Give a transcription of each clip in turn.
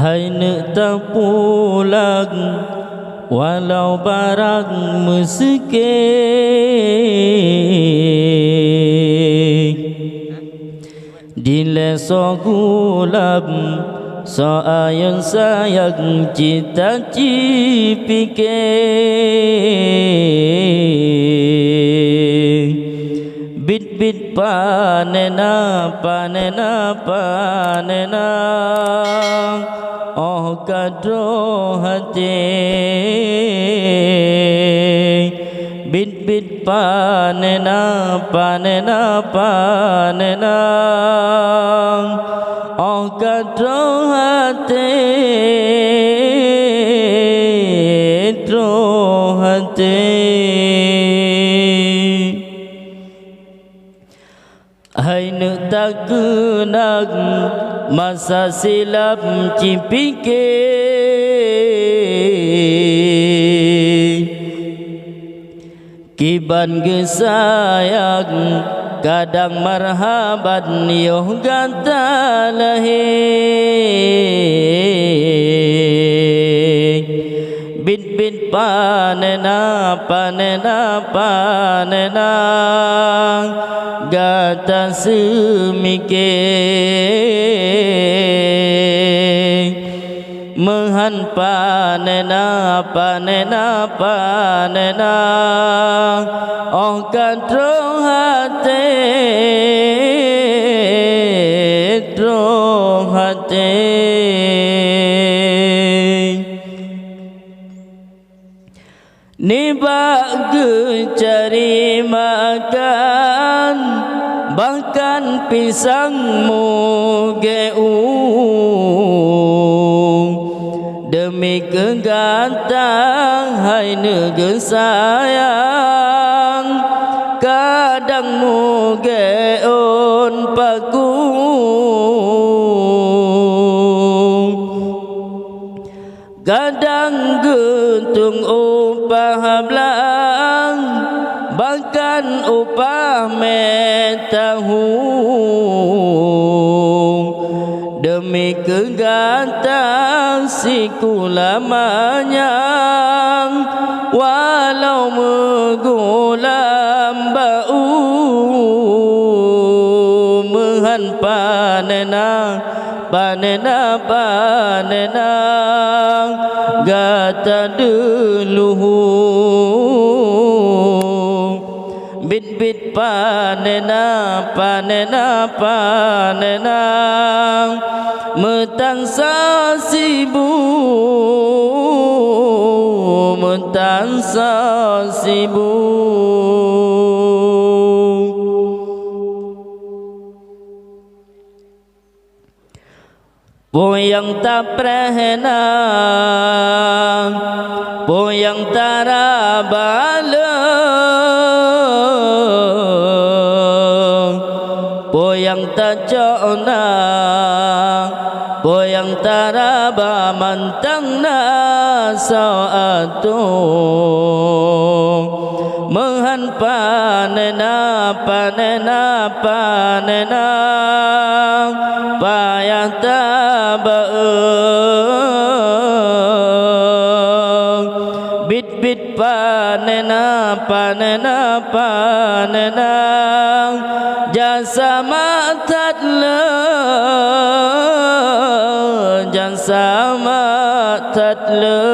Hai nak tak pulang walau barang meskin Dile so gulam so ayang sayang cita cipike Bit bit panena panena panena oh kadro hati Bit bit panena panena panena oh kadro hati dro hati Hai nak tak kenang masa silap cipike Kiban gesayang kadang marhaban yoh gata lahir Bit bit panena panena panena gata semike Mehan panena panena panena oh kadro hati dro hati Nibak cari makan bahkan pisangmu Demi kegantang hai negeri sayang kadang mugeun paku kadang gentung upah belang bahkan upah metahu Demi kegantang siku lamanya walau megulam bau Mehan panena panena panena gata deluhu Bit bit panena panena panena metansa sibu metansa sibu Poyang tak pernah poyang tarabala Poyang tak jona poyang taraba mantang na saatu Mehan panena panena panena payah tabaeng Bit bit panena panena panena jasa matat le jasa matat le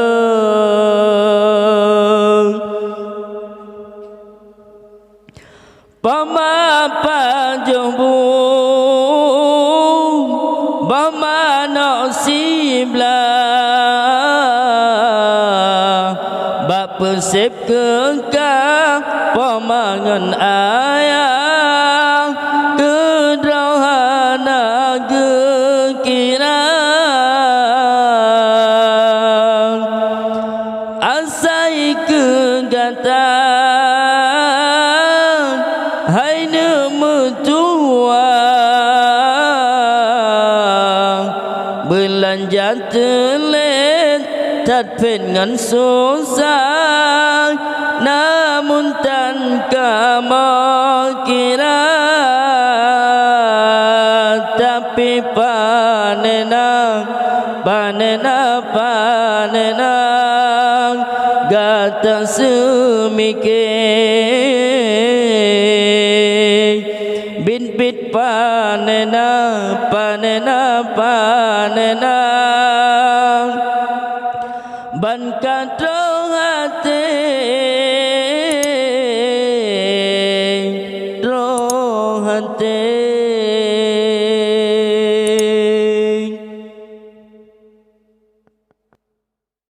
Pamapa jumbu bamano sibla bak persip kekang pamangan ayah kedrohana gekirang asai kegata hai nemu tua belanja telet tak pengen susah namun tanpa mau kira tapi panena panena panena gata semike bin bit panena panena panena ban kadro hati roh hati